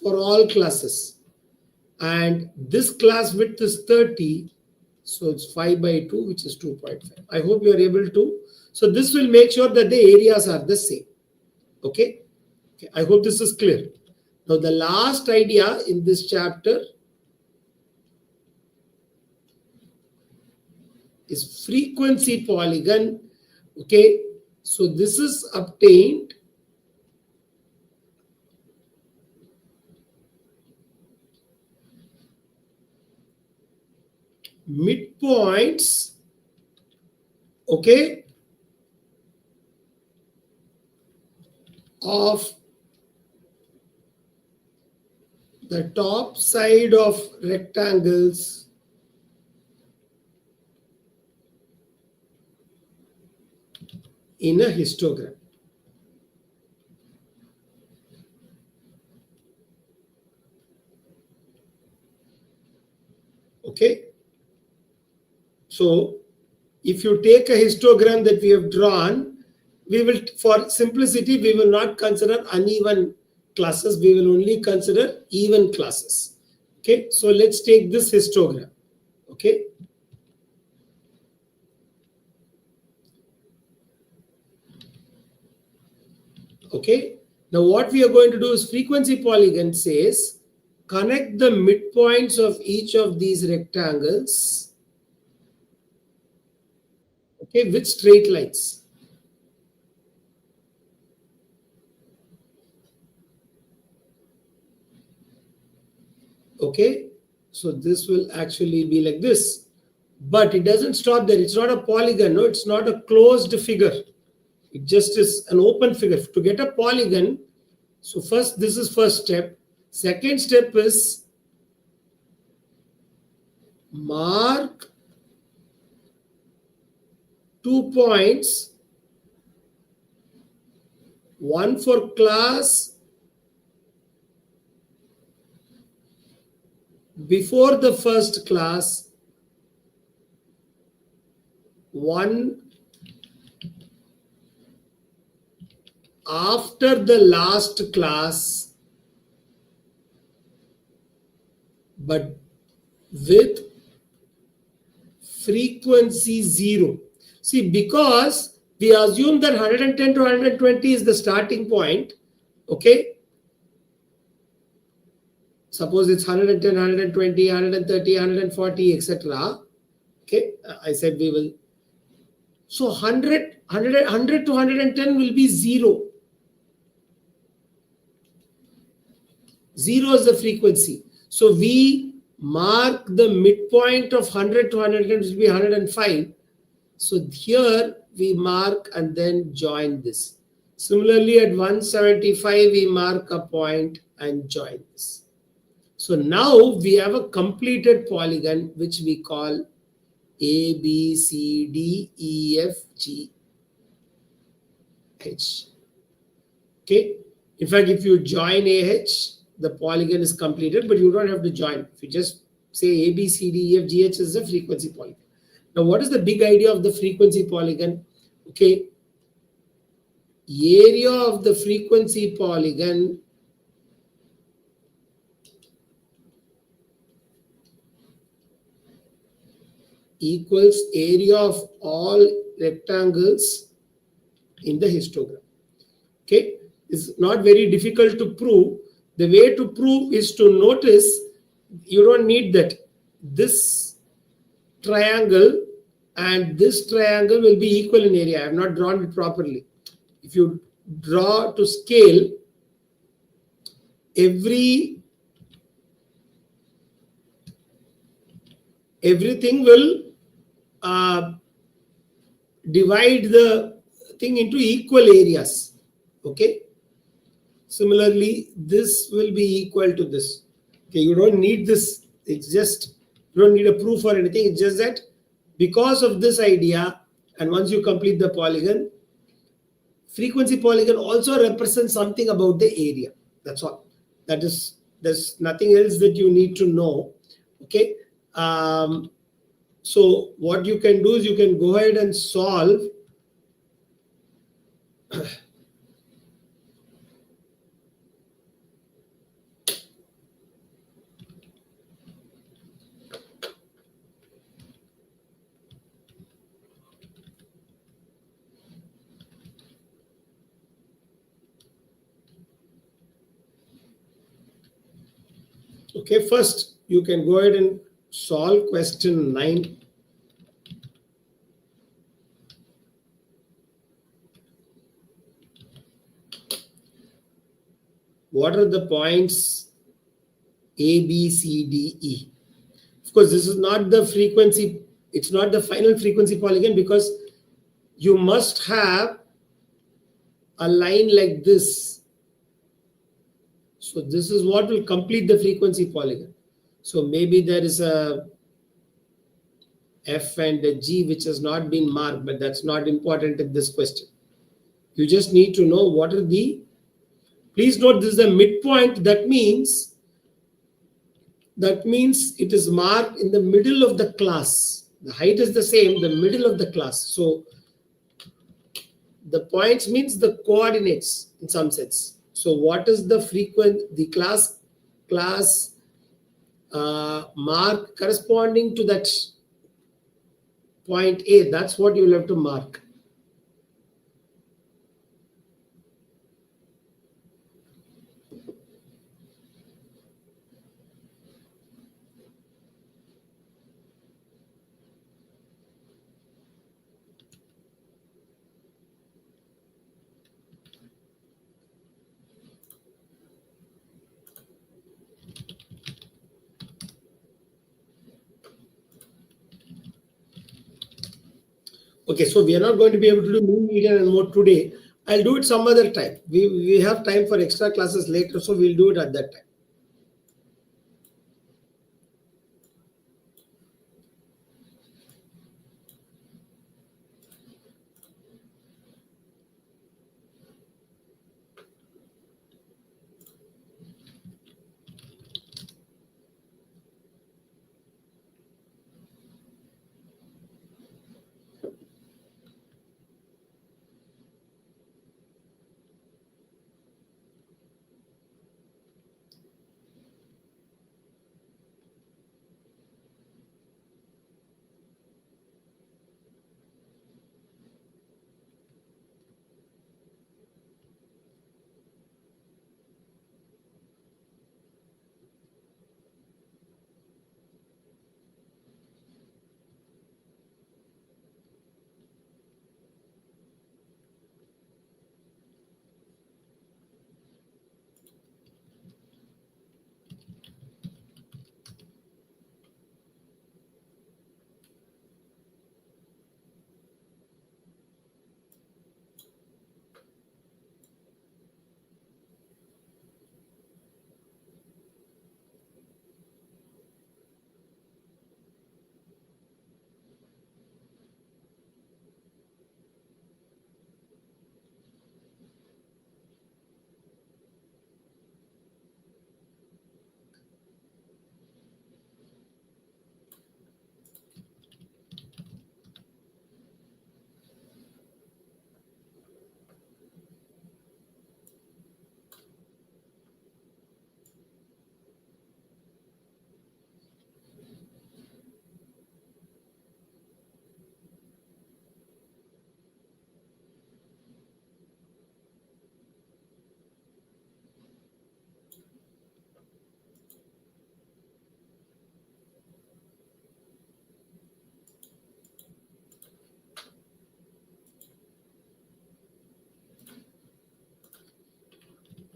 for all classes. And this class width is 30. So it's 5 by 2, which is 2.5. I hope you are able to. So this will make sure that the areas are the same. Okay. Okay. I hope this is clear. Now the last idea in this chapter is frequency polygon. Okay, so this is obtained midpoints, okay, of the top side of rectangles in a histogram. Okay. So if you take a histogram that we have drawn, we will, for simplicity, we will not consider uneven classes. We will only consider even classes. Okay. So let's take this histogram. Okay. Okay. Now what we are going to do is frequency polygon says connect the midpoints of each of these rectangles, okay, with straight lines. Okay. So this will actually be like this. But it doesn't stop there. It's not a polygon. No, it's not a closed figure. It just is an open figure. To get a polygon, so first, this is first step. Second step is mark 2 points, one for class before the first class, one after the last class, but with frequency 0. See, because we assume that 110 to 120 is the starting point, okay? Suppose it's 110, 120, 130, 140, etc. Okay, I said we will. So 100 to 110 will be 0. 0 is the frequency. So we mark the midpoint of 100 to 110, which will be 105. So here we mark and then join this. Similarly, at 175, we mark a point and join this. So now we have a completed polygon, which we call A, B, C, D, E, F, G, H. Okay. In fact, if you join AH, the polygon is completed, but you don't have to join. If you just say A, B, C, D, E, F, G, H is the frequency polygon. Now, what is the big idea of the frequency polygon? Okay. Area of the frequency polygon equals area of all rectangles in the histogram. Okay, it's not very difficult to prove. The way to prove is to notice you don't need that this triangle and this triangle will be equal in area. I have not drawn it properly. If you draw to scale, everything will divide the thing into equal areas. Okay. Similarly, this will be equal to this. Okay, you don't need this. It's just, you don't need a proof or anything. It's just that because of this idea, and once you complete the polygon, frequency polygon also represents something about the area. That's all. That is, there's nothing else that you need to know. Okay. So what you can do is you can go ahead and solve okay, first you can go ahead and solve question 9. What are the points A, B, C, D, E? Of course, this is not the frequency, it's not the final frequency polygon, because you must have a line like this. So this is what will complete the frequency polygon. So maybe there is a F and a G which has not been marked, but that's not important in this question. You just need to know what are the, please note this is the midpoint. That means it is marked in the middle of the class. The height is the same, the middle of the class. So the points means the coordinates in some sense. So what is the class mark corresponding to that point A? That's what you will have to mark. Okay, so we are not going to be able to do mean, median, and mode today. I'll do it some other time. We have time for extra classes later, so we'll do it at that time.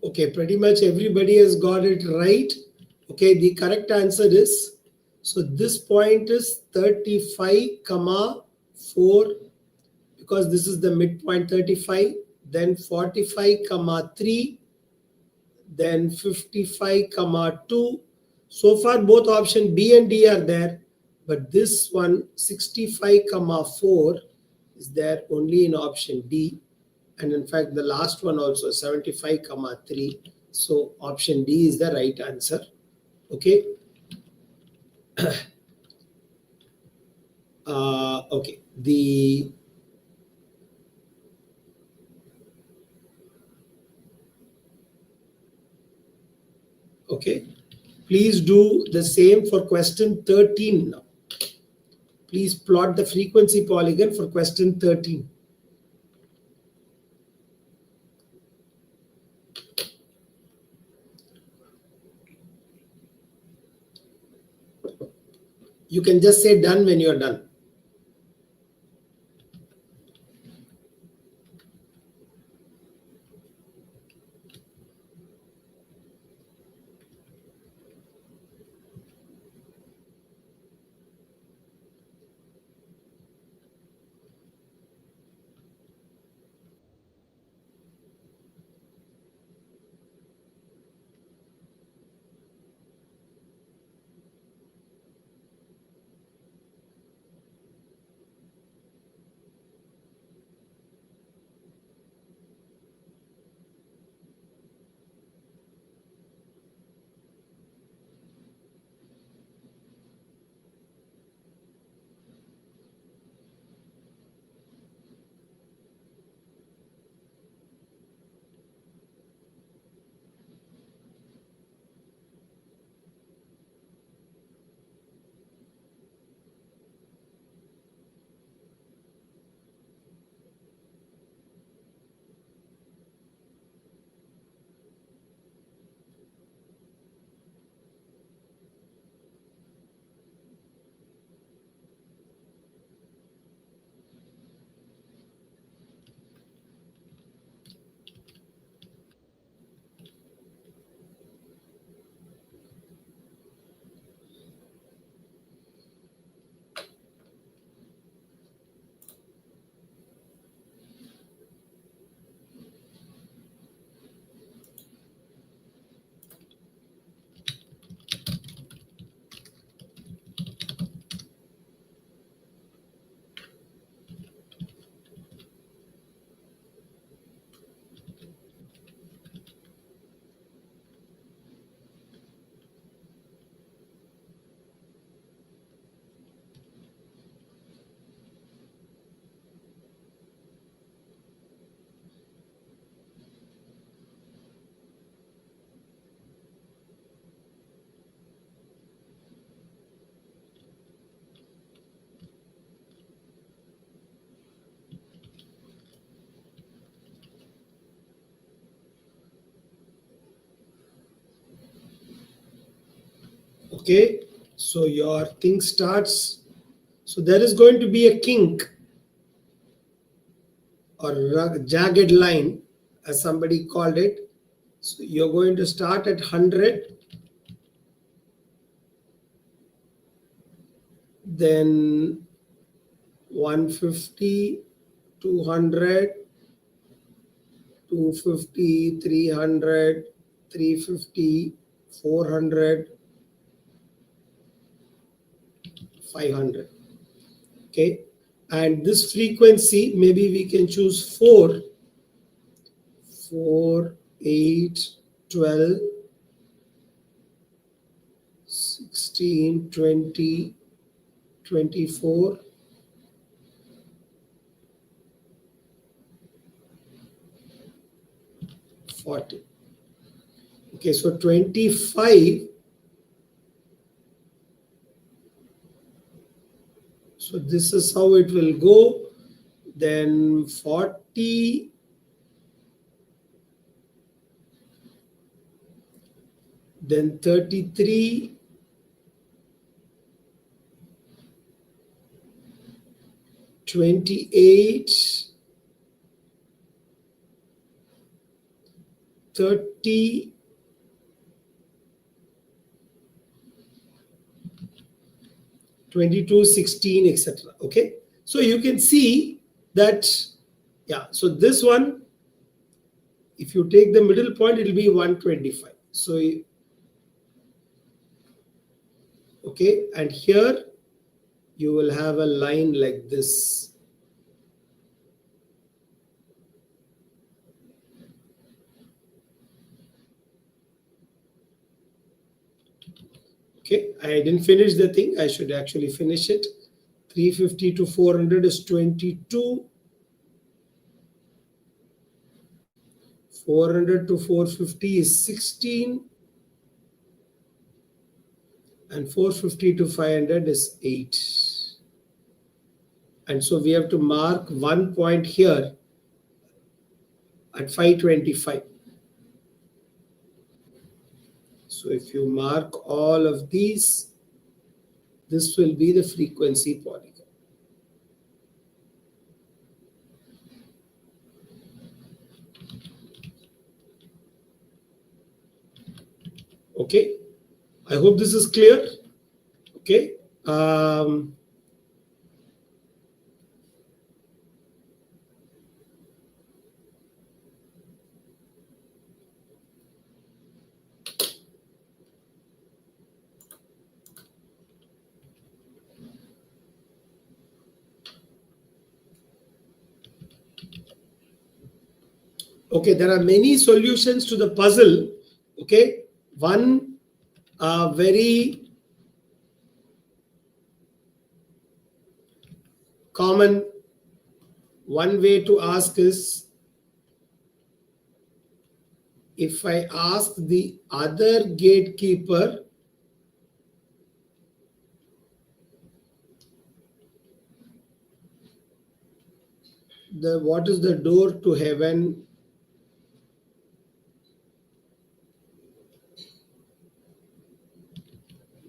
Okay, pretty much everybody has got it right. Okay, the correct answer is, so this point is 35 comma 4, because this is the midpoint 35, then 45 comma 3, then 55 comma 2. So far both option B and D are there, but this one 65 comma 4 is there only in option D. And in fact the last one also 75 comma 3. So option D is the right answer. Okay. Okay, okay, please do the same for question 13 now. Please plot the frequency polygon for question 13. You can just say done when you're done. Okay, so your thing starts. So there is going to be a kink or jagged line, as somebody called it. So you're going to start at 100, then 150, 200, 250, 300, 350, 400, 500. Okay, and this frequency, maybe we can choose 4, 8, 12, 16, 20, 24, 40. Okay, so 25. So this is how it will go. Then 40. Then 33. 28. 30. 22, 16, etc. Okay, so you can see that, yeah, so this one, if you take the middle point, it will be 125. So, okay, and here you will have a line like this. Okay, I didn't finish the thing. I should actually finish it. 350 to 400 is 22. 400 to 450 is 16. And 450 to 500 is 8. And so we have to mark one point here at 525. So if you mark all of these, this will be the frequency polygon. Okay, I hope this is clear. Okay. Okay, there are many solutions to the puzzle. Okay, one very common one way to ask is, if I ask the other gatekeeper what is the door to heaven,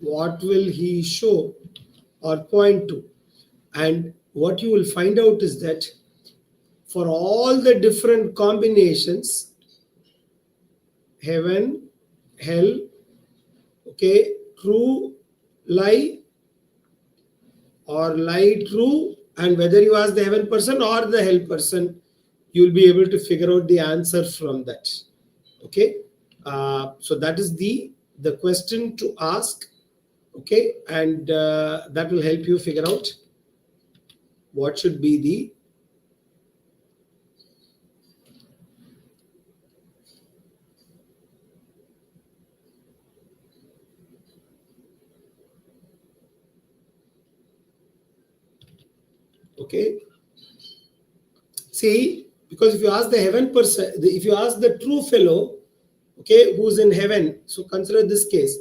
what will he show or point to? And what you will find out is that for all the different combinations, heaven, hell, okay, true, lie, or lie, true, and whether you ask the heaven person or the hell person, you'll be able to figure out the answer from that. Okay, so that is the question to ask. Okay, and that will help you figure out what should be the okay. See, because if you ask the heaven person, if you ask the true fellow, okay, who's in heaven, so consider this case.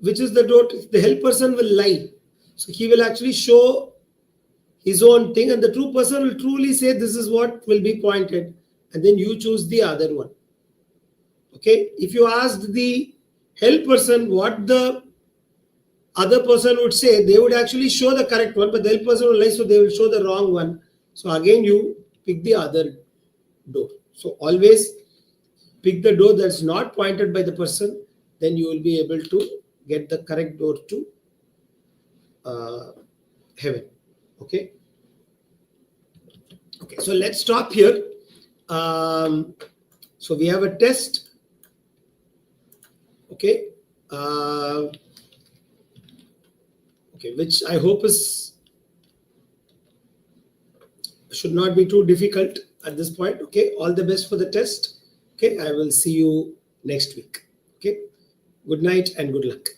Which is the door? The hell person will lie. So he will actually show his own thing, and the true person will truly say this is what will be pointed, and then you choose the other one. Okay, if you asked the help person, what the other person would say, they would actually show the correct one, but the help person will lie, so they will show the wrong one. So again, you pick the other door. So always pick the door that's not pointed by the person, then you will be able to get the correct door to heaven. Okay. Okay, so let's stop here. So we have a test. Okay. Okay, which I hope should not be too difficult at this point. Okay, all the best for the test. Okay, I will see you next week. Okay, good night and good luck.